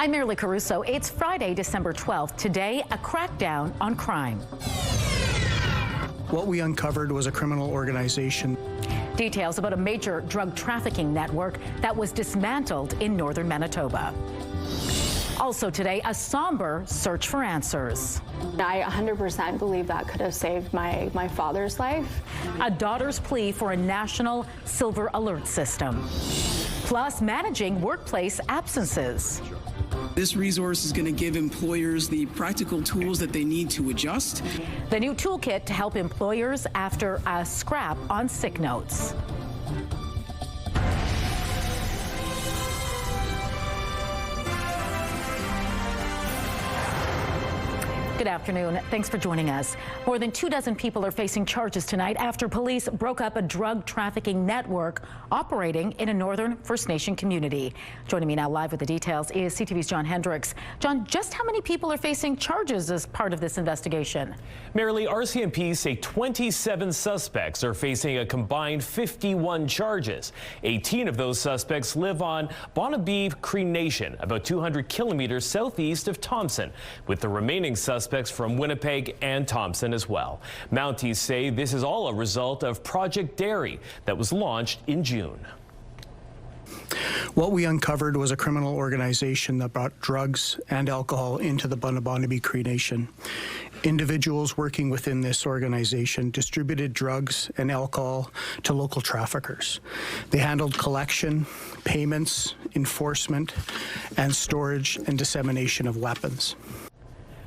I'm Merely Caruso. It's Friday, December 12th. Today, a crackdown on crime. What we uncovered was a criminal organization. Details about a major drug trafficking network that was dismantled in northern Manitoba. Also today, a somber search for answers. I 100% believe that could have saved my father's life. A daughter's plea for a national silver alert system. Plus, managing workplace absences. This resource is going to give employers the practical tools that they need to adjust. The new toolkit to help employers after a scrap on sick notes. Good afternoon. Thanks for joining us. More than 24 people are facing charges tonight after police broke up a drug trafficking network operating in a northern First Nation community. Joining me now live with the details is CTV's John Hendricks. John, just how many people are facing charges as part of this investigation? Merely, RCMP say 27 suspects are facing a combined 51 charges. 18 of those suspects live on Bonabee Cree Nation, about 200 kilometers southeast of Thompson, with the remaining suspects from Winnipeg and Thompson as well. Mounties say this is all a result of Project Dairy that was launched in June. What we uncovered was a criminal organization that brought drugs and alcohol into the Bonabee Cree Nation. Individuals working within this organization distributed drugs and alcohol to local traffickers. They handled collection, payments, enforcement, and storage and dissemination of weapons.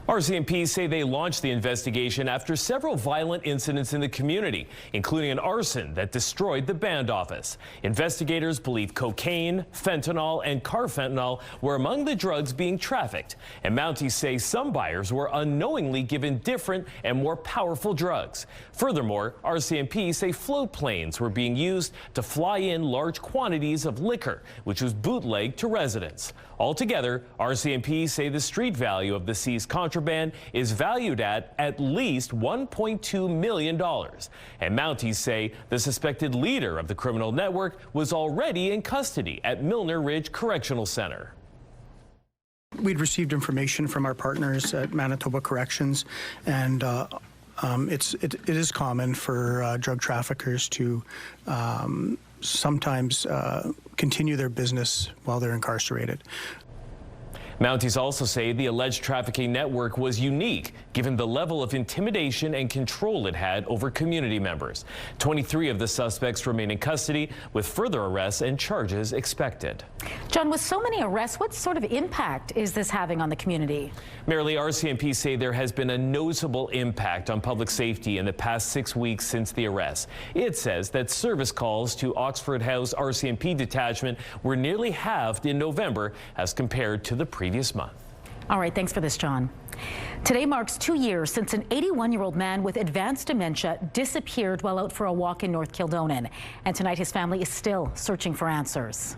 RCMP say they launched the investigation after several violent incidents in the community, including an arson that destroyed the band office. Investigators believe cocaine, fentanyl, and carfentanil were among the drugs being trafficked. And Mounties say some buyers were unknowingly given different and more powerful drugs. Furthermore, RCMP say float planes were being used to fly in large quantities of liquor, which was bootlegged to residents. Altogether, RCMP say the street value of the seized contraband is valued at least $1.2 million. And Mounties say the suspected leader of the criminal network was already in custody at Milner Ridge Correctional Center. We'd received information from our partners at Manitoba Corrections, and it is common for drug traffickers to sometimes continue their business while they're incarcerated. Mounties also say the alleged trafficking network was unique, given the level of intimidation and control it had over community members. 23 of the suspects remain in custody, with further arrests and charges expected. John, with so many arrests, what sort of impact is this having on the community? Merely, RCMP say there has been a noticeable impact on public safety in the past 6 weeks since the arrest. It says that service calls to Oxford House RCMP detachment were nearly halved in November as compared to the previous month. All right, thanks for this, John. Today marks 2 years since an 81-year-old man with advanced dementia disappeared while out for a walk in North Kildonan. And tonight his family is still searching for answers.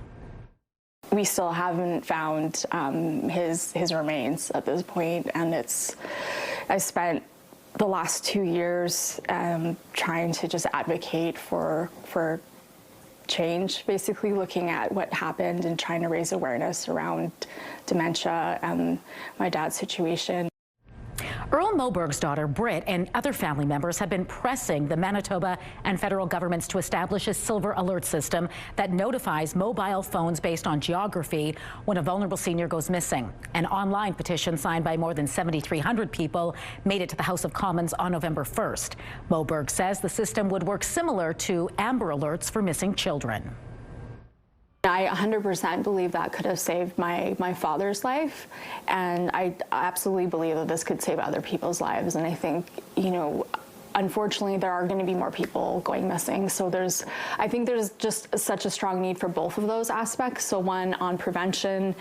We still haven't found his remains at this point, and I spent the last 2 years trying to just advocate for change, basically looking at what happened and trying to raise awareness around dementia and my dad's situation. Earl Moberg's daughter, Britt, and other family members have been pressing the Manitoba and federal governments to establish a silver alert system that notifies mobile phones based on geography when a vulnerable senior goes missing. An online petition signed by more than 7,300 people made it to the House of Commons on November 1st. Moberg says the system would work similar to Amber Alerts for missing children. I 100% believe that could have saved my father's life, and I absolutely believe that this could save other people's lives. And I think, unfortunately, there are going to be more people going missing. So I think there's just such a strong need for both of those aspects. So one, on prevention,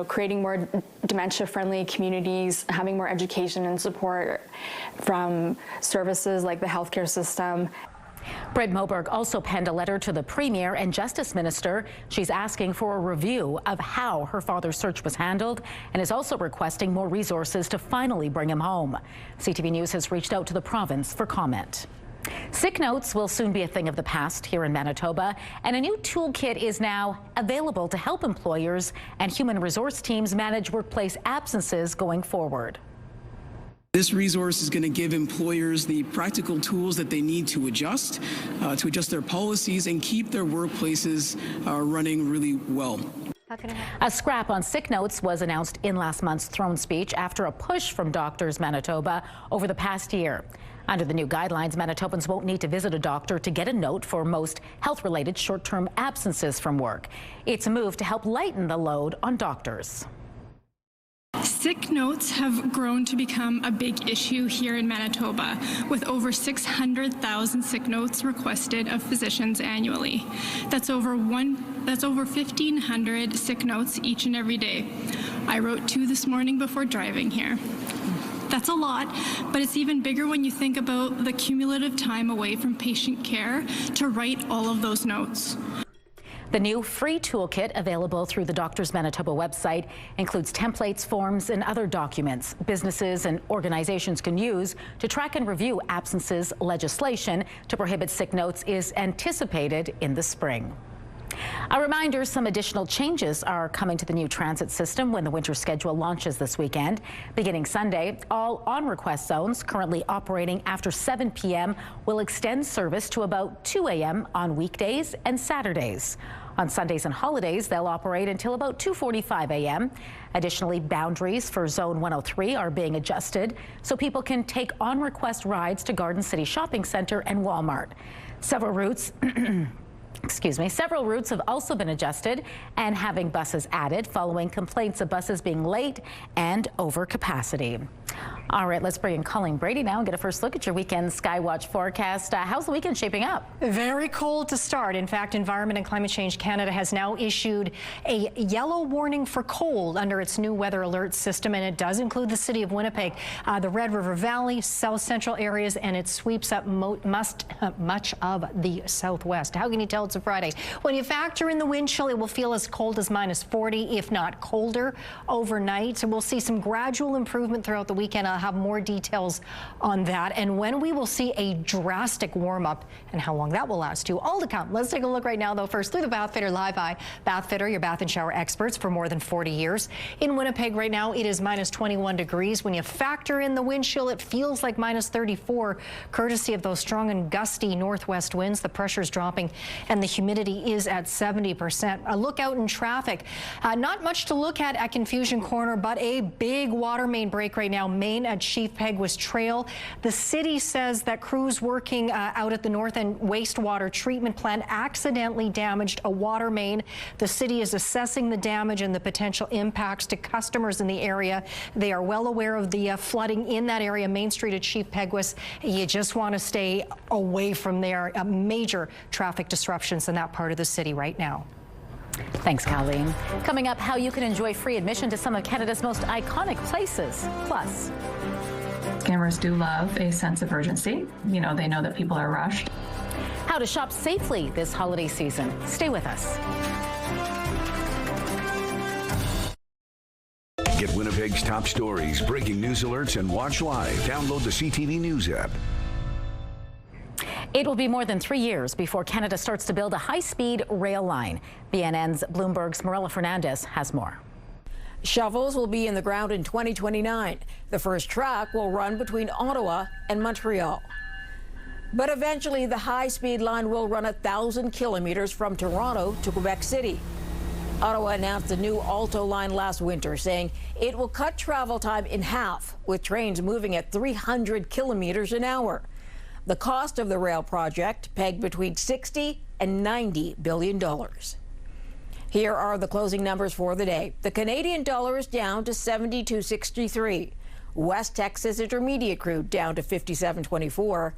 creating more dementia-friendly communities, having more education and support from services like the healthcare system. Britt Moberg also penned a letter to the Premier and Justice Minister. She's asking for a review of how her father's search was handled and is also requesting more resources to finally bring him home. CTV News has reached out to the province for comment. Sick notes will soon be a thing of the past here in Manitoba, and a new toolkit is now available to help employers and human resource teams manage workplace absences going forward. This resource is going to give employers the practical tools that they need to adjust their policies and keep their workplaces running really well. A scrap on sick notes was announced in last month's throne speech after a push from Doctors Manitoba over the past year. Under the new guidelines, Manitobans won't need to visit a doctor to get a note for most health-related short-term absences from work. It's a move to help lighten the load on doctors. Sick notes have grown to become a big issue here in Manitoba, with over 600,000 sick notes requested of physicians annually. That's over 1,500 sick notes each and every day. I wrote 2 this morning before driving here. That's a lot, but it's even bigger when you think about the cumulative time away from patient care to write all of those notes. The new free toolkit available through the Doctors Manitoba website includes templates, forms, and other documents businesses and organizations can use to track and review absences. Legislation to prohibit sick notes is anticipated in the spring. A reminder, some additional changes are coming to the new transit system when the winter schedule launches this weekend. Beginning Sunday, all on-request zones currently operating after 7 p.m. will extend service to about 2 a.m. on weekdays and Saturdays. On Sundays and holidays, they'll operate until about 2:45 a.m. Additionally, boundaries for Zone 103 are being adjusted so people can take on-request rides to Garden City Shopping Centre and Walmart. Several routes Several routes have also been adjusted and having buses added following complaints of buses being late and over capacity. All right, let's bring in Colleen Brady now and get a first look at your weekend Skywatch forecast. How's the weekend shaping up? Very cold to start. In fact, Environment and Climate Change Canada has now issued a yellow warning for cold under its new weather alert system, and it does include the city of Winnipeg, the Red River Valley, south central areas, and it sweeps up much of the southwest. How can you tell it's a Friday? When you factor in the wind chill, it will feel as cold as -40, if not colder, overnight. We'll see some gradual improvement throughout the weekend. I'll have more details on that and when we will see a drastic warm up and how long that will last too. All to come. Let's take a look right now though. First through the Bath Fitter Live Eye. Bath Fitter, your bath and shower experts for more than 40 years. In Winnipeg right now it is -21 degrees. When you factor in the wind chill, it feels like -34 courtesy of those strong and gusty northwest winds. The pressure is dropping and the humidity is at 70%. A look out in traffic. Not much to look at Confusion Corner, but a big water main break right now. Main at Chief Peguis Trail. The city says that crews working out at the North End wastewater treatment plant accidentally damaged a water main. The city is assessing the damage and the potential impacts to customers in the area. They are well aware of the flooding in that area, Main Street at Chief Peguis. You just want to stay away from there. Major traffic disruptions in that part of the city right now. Thanks, Colleen. Coming up, how you can enjoy free admission to some of Canada's most iconic places. Plus, scammers do love a sense of urgency. You know, they know that people are rushed. How to shop safely this holiday season. Stay with us. Get Winnipeg's top stories, breaking news alerts, and watch live. Download the CTV News app. It will be more than 3 years before Canada starts to build a high-speed rail line. BNN's Bloomberg's Marilla Fernandez has more. Shovels will be in the ground in 2029. The first track will run between Ottawa and Montreal. But eventually, the high-speed line will run 1,000 kilometers from Toronto to Quebec City. Ottawa announced the new Alto line last winter, saying it will cut travel time in half, with trains moving at 300 kilometers an hour. The cost of the rail project pegged between $60 and $90 billion. Here are the closing numbers for the day. The Canadian dollar is down to 72.63. West Texas Intermediate crude down to 57.24.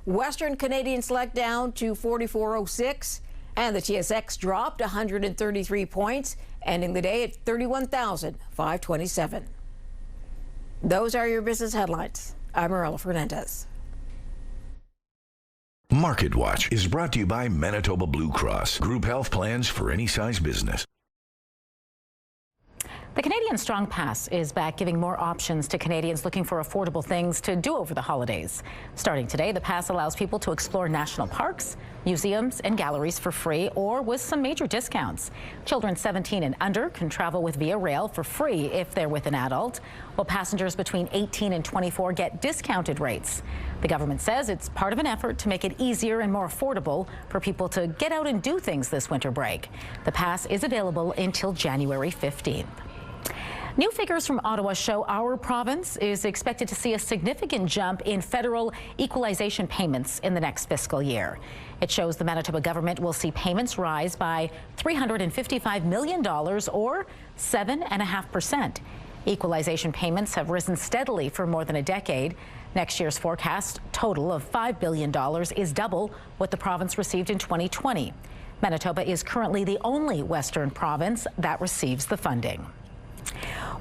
Western Canadian Select down to 44.06. And the TSX dropped 133 points, ending the day at 31,527. Those are your business headlines. I'm Marilla Fernandez. Market Watch is brought to you by Manitoba Blue Cross. Group health plans for any size business. The Canadian Strong Pass is back, giving more options to Canadians looking for affordable things to do over the holidays. Starting today, the pass allows people to explore national parks, museums, and galleries for free or with some major discounts. Children 17 and under can travel with Via Rail for free if they're with an adult, while passengers between 18 and 24 get discounted rates. The government says it's part of an effort to make it easier and more affordable for people to get out and do things this winter break. The pass is available until January 15th. New figures from Ottawa show our province is expected to see a significant jump in federal equalization payments in the next fiscal year. It shows the Manitoba government will see payments rise by $355 million or 7.5%. Equalization payments have risen steadily for more than a decade. Next year's forecast total of $5 billion is double what the province received in 2020. Manitoba is currently the only Western province that receives the funding.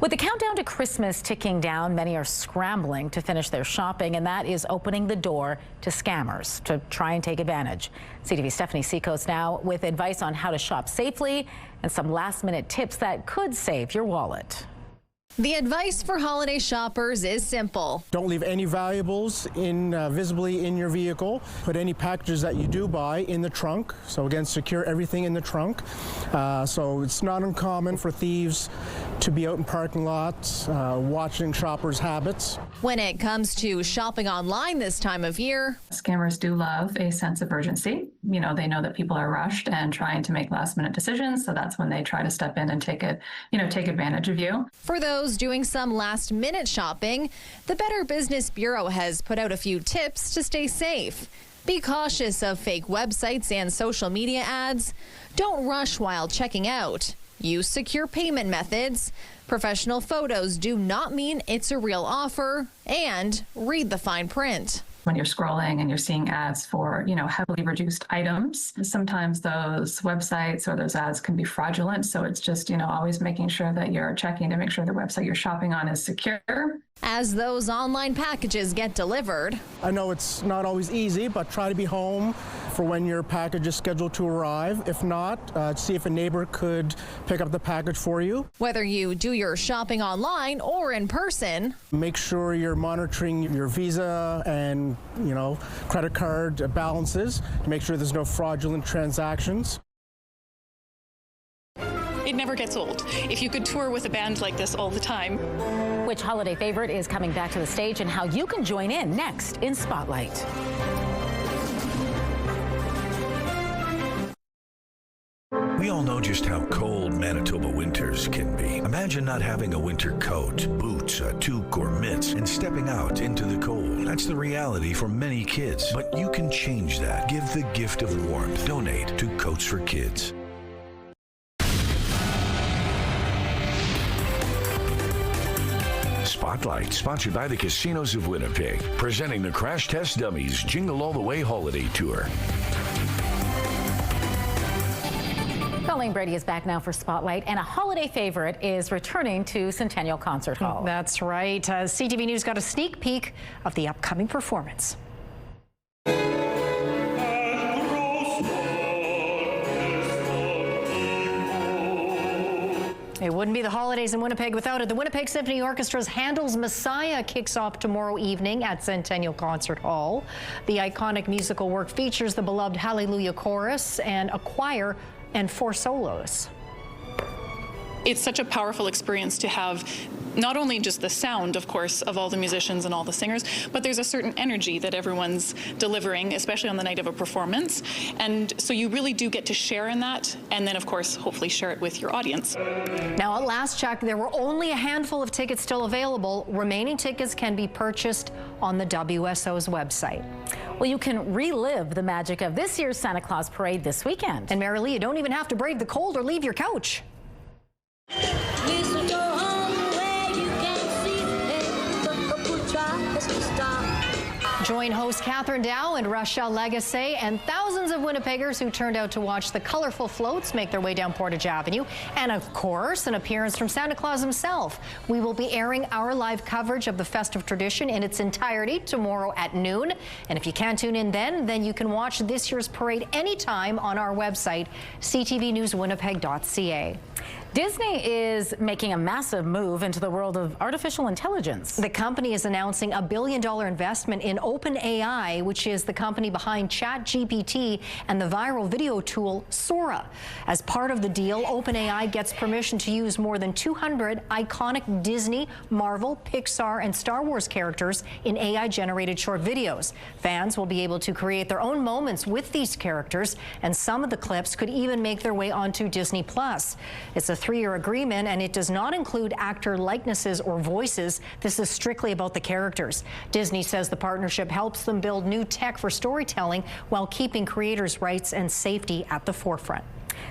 With the countdown to Christmas ticking down, many are scrambling to finish their shopping, and that is opening the door to scammers to try and take advantage. CTV's Stephanie Seacoast now with advice on how to shop safely and some last-minute tips that could save your wallet. The advice for holiday shoppers is simple. Don't leave any valuables visibly in your vehicle. Put any packages that you do buy in the trunk. So again, secure everything in the trunk. So it's not uncommon for thieves to be out in parking lots, watching shoppers' habits. When it comes to shopping online this time of year, Scammers do love a sense of urgency. You know, they know that people are rushed and trying to make last-minute decisions, so that's when they try to step in and take advantage of you. For those doing some last-minute shopping, the Better Business Bureau has put out a few tips to stay safe. Be cautious of fake websites and social media ads. Don't rush while checking out. Use secure payment methods. Professional photos do not mean it's a real offer. And read the fine print. When you're scrolling and you're seeing ads for, heavily reduced items, sometimes those websites or those ads can be fraudulent. So it's just, always making sure that you're checking to make sure the website you're shopping on is secure. As those online packages get delivered. I know it's not always easy, but try to be home for when your package is scheduled to arrive. If not, see if a neighbor could pick up the package for you. Whether you do your shopping online or in person, make sure you're monitoring your Visa and, credit card balances to make sure there's no fraudulent transactions. It never gets old. If you could tour with a band like this all the time. Which holiday favorite is coming back to the stage and how you can join in next in Spotlight. We all know just how cold Manitoba winters can be. Imagine not having a winter coat, boots, a toque, or mitts, and stepping out into the cold. That's the reality for many kids. But you can change that. Give the gift of warmth. Donate to Coats for Kids. Spotlight, sponsored by the Casinos of Winnipeg, presenting the Crash Test Dummies Jingle All the Way Holiday Tour. Colleen Brady is back now for Spotlight, and a holiday favorite is returning to Centennial Concert Hall. That's right. CTV News got a sneak peek of the upcoming performance. It wouldn't be the holidays in Winnipeg without it. The Winnipeg Symphony Orchestra's Handel's Messiah kicks off tomorrow evening at Centennial Concert Hall. The iconic musical work features the beloved Hallelujah Chorus and a choir and 4 solos. It's such a powerful experience to have not only just the sound, of course, of all the musicians and all the singers, but there's a certain energy that everyone's delivering, especially on the night of a performance. And so you really do get to share in that, and then, of course, hopefully share it with your audience. Now, at last check, there were only a handful of tickets still available. Remaining tickets can be purchased on the WSO's website. Well, you can relive the magic of this year's Santa Claus Parade this weekend. And Mary Lee, you don't even have to brave the cold or leave your couch. Join host Catherine Dow and Rochelle Legacy and thousands of Winnipeggers who turned out to watch the colorful floats make their way down Portage Avenue. And of course, an appearance from Santa Claus himself. We will be airing our live coverage of the festive tradition in its entirety tomorrow at noon. And if you can't tune in then you can watch this year's parade anytime on our website, ctvnewswinnipeg.ca. Disney is making a massive move into the world of artificial intelligence. The company is announcing a $1 billion investment in OpenAI, which is the company behind ChatGPT and the viral video tool Sora. As part of the deal, OpenAI gets permission to use more than 200 iconic Disney, Marvel, Pixar, and Star Wars characters in AI-generated short videos. Fans will be able to create their own moments with these characters, and some of the clips could even make their way onto Disney+. It's a 3-year agreement, and it does not include actor likenesses or voices. This is strictly about the characters. Disney says the partnership helps them build new tech for storytelling while keeping creators' rights and safety at the forefront.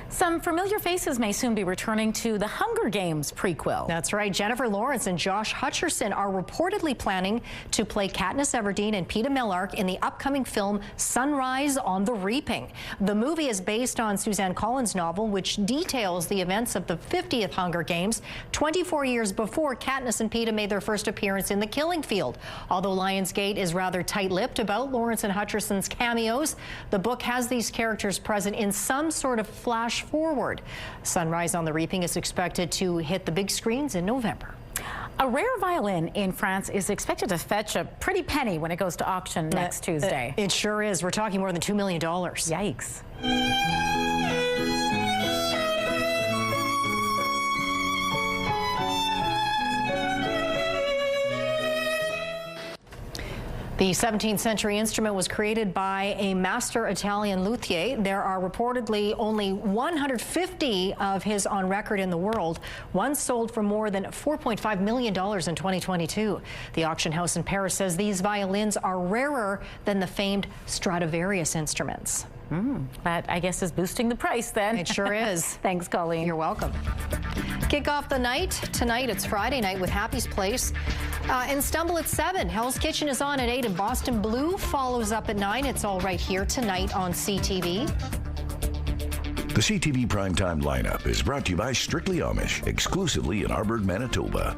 Some familiar faces may soon be returning to the Hunger Games prequel. That's right. Jennifer Lawrence and Josh Hutcherson are reportedly planning to play Katniss Everdeen and Peeta Mellark in the upcoming film Sunrise on the Reaping. The movie is based on Suzanne Collins' novel, which details the events of the 50th Hunger Games, 24 years before Katniss and Peeta made their first appearance in the killing field. Although Lionsgate is rather tight-lipped about Lawrence and Hutcherson's cameos, the book has these characters present in some sort of flash forward. Sunrise on the Reaping is expected to hit the big screens in November. A rare violin in France is expected to fetch a pretty penny when it goes to auction next Tuesday. It sure is. We're talking more than $2 million. Yikes. The 17th century instrument was created by a master Italian luthier. There are reportedly only 150 of his on record in the world. One sold for more than $4.5 million in 2022. The auction house in Paris says these violins are rarer than the famed Stradivarius instruments. That, I guess, is boosting the price then. It sure is. Thanks, Colleen. You're welcome. Kick off the night. Tonight, it's Friday night with Happy's Place. And Stumble at 7. Hell's Kitchen is on at 8, and Boston Blue follows up at 9. It's all right here tonight on CTV. The CTV Primetime lineup is brought to you by Strictly Amish, exclusively in Arborg, Manitoba.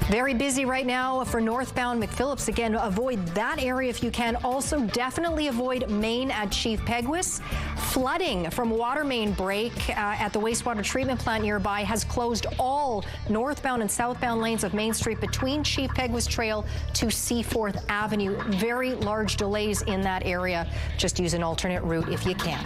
Very busy right now for northbound McPhillips. Again, avoid that area if you can. Also, definitely avoid Main at Chief Peguis. Flooding from water main break at the wastewater treatment plant nearby has closed all northbound and southbound lanes of Main Street between Chief Peguis Trail to Seaforth Avenue. Very large delays in that area. Just use an alternate route if you can.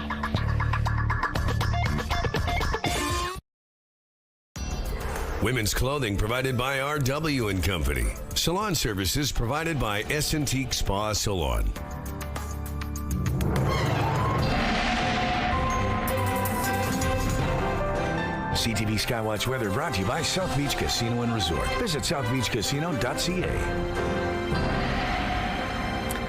Women's clothing provided by RW & Company. Salon services provided by Essentique Spa Salon. CTV Skywatch weather brought to you by South Beach Casino and Resort. Visit southbeachcasino.ca.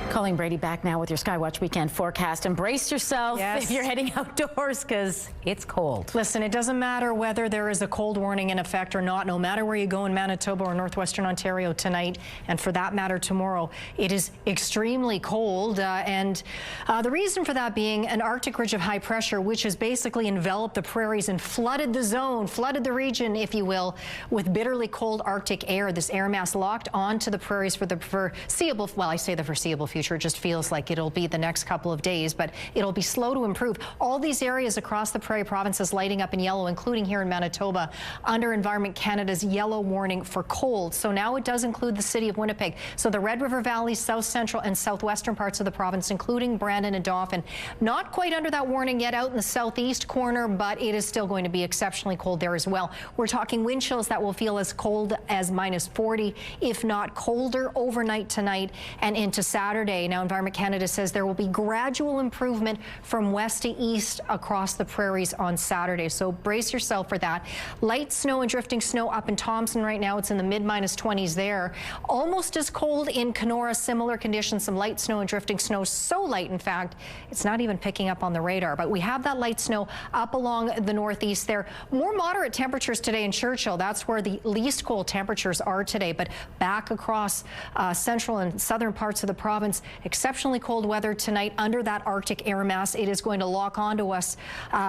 Colleen Brady back now with your Skywatch weekend forecast. Embrace yourself if you're heading outdoors because it's cold. Listen, it doesn't matter whether there is a cold warning in effect or not, no matter where you go in Manitoba or northwestern Ontario tonight, and for that matter tomorrow, it is extremely cold. The reason for that being an Arctic ridge of high pressure, which has basically enveloped the prairies and flooded the zone, flooded the region, if you will, with bitterly cold Arctic air. This air mass locked onto the prairies for the foreseeable, well, I say the foreseeable future. It just feels like it'll be the next couple of days, but it'll be slow to improve. All these areas across the prairie provinces lighting up in yellow, including here in Manitoba, under Environment Canada's yellow warning for cold. So now it does include the city of Winnipeg. So the Red River Valley, south central and southwestern parts of the province, including Brandon and Dauphin. Not quite under that warning yet out in the southeast corner, but it is still going to be exceptionally cold there as well. We're talking wind chills that will feel as cold as -40, if not colder, overnight tonight and into Saturday. Now, Environment Canada says there will be gradual improvement from west to east across the prairies on Saturday. So brace yourself for that. Light snow and drifting snow up in Thompson right now. It's in the mid-20s there. Almost as cold in Kenora. Similar conditions, some light snow and drifting snow. So light, in fact, it's not even picking up on the radar. But we have that light snow up along the northeast there. More moderate temperatures today in Churchill. That's where the least cold temperatures are today. But back across central and southern parts of the province, province. Exceptionally cold weather tonight under that Arctic air mass. It is going to lock onto us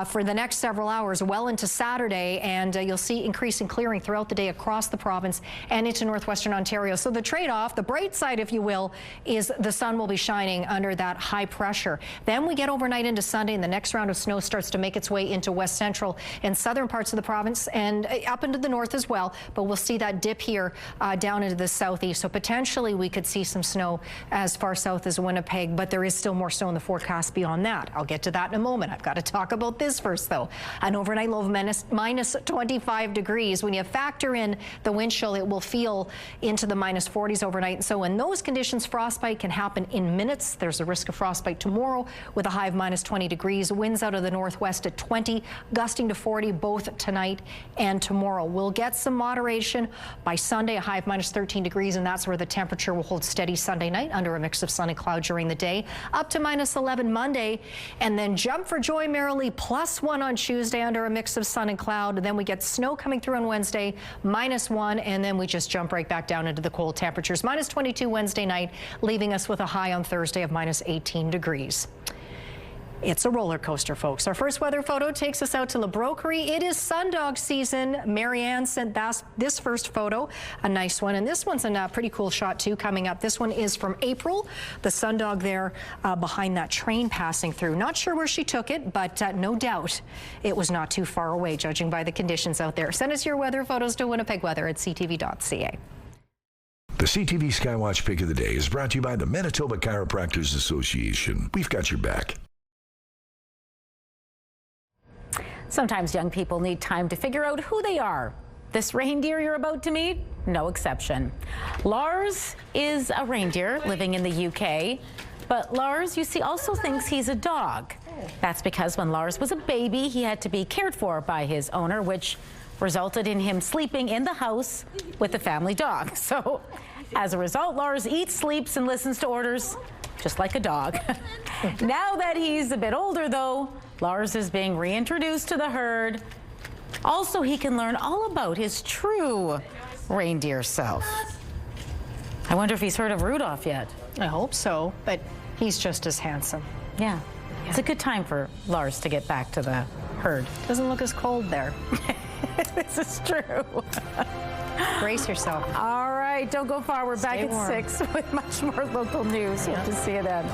for the next several hours, well into Saturday, and you'll see increasing clearing throughout the day across the province and into northwestern Ontario. So the trade-off, the bright side, if you will, is the sun will be shining under that high pressure. Then we get overnight into Sunday, and the next round of snow starts to make its way into west central and southern parts of the province and up into the north as well. But we'll see that dip here down into the southeast. So potentially we could see some snow as far south as Winnipeg, but there is still more snow in the forecast beyond that. I'll get to that in a moment. I've got to talk about this first, though. An overnight low of minus 25 degrees. When you factor in the wind chill, it will feel into the minus 40s overnight. And so in those conditions, frostbite can happen in minutes. There's a risk of frostbite tomorrow with a high of minus 20 degrees. Winds out of the northwest at 20, gusting to 40 both tonight and tomorrow. We'll get some moderation by Sunday, a high of minus 13 degrees, and that's where the temperature will hold steady Sunday night under a mix of sun and cloud during the day, up to minus 11 Monday, and then jump for joy merrily, +1 on Tuesday under a mix of sun and cloud. And then we get snow coming through on Wednesday, -1, and then we just jump right back down into the cold temperatures. Minus 22 Wednesday night, leaving us with a high on Thursday of minus 18 degrees. It's a roller coaster, folks. Our first weather photo takes us out to La Broquerie. It is sundog season. Marianne sent this first photo, a nice one. And this one's a pretty cool shot, too, coming up. This one is from April. The sundog there behind that train passing through. Not sure where she took it, but no doubt it was not too far away, judging by the conditions out there. Send us your weather photos to winnipegweather@ctv.ca. The CTV Skywatch Pick of the Day is brought to you by the Manitoba Chiropractors Association. We've got your back. Sometimes young people need time to figure out who they are. This reindeer you're about to meet, no exception. Lars is a reindeer living in the UK, but Lars, you see, also thinks he's a dog. That's because when Lars was a baby, he had to be cared for by his owner, which resulted in him sleeping in the house with the family dog. So as a result, Lars eats, sleeps, and listens to orders just like a dog. Now that he's a bit older, though, Lars is being reintroduced to the herd. Also, he can learn all about his true reindeer self. I wonder if he's heard of Rudolph yet. I hope so, but he's just as handsome. Yeah. It's a good time for Lars to get back to the herd. Doesn't look as cold there. This is true. Brace yourself. All right, don't go far. We're back at 6 with much more local news. Hope to see you then.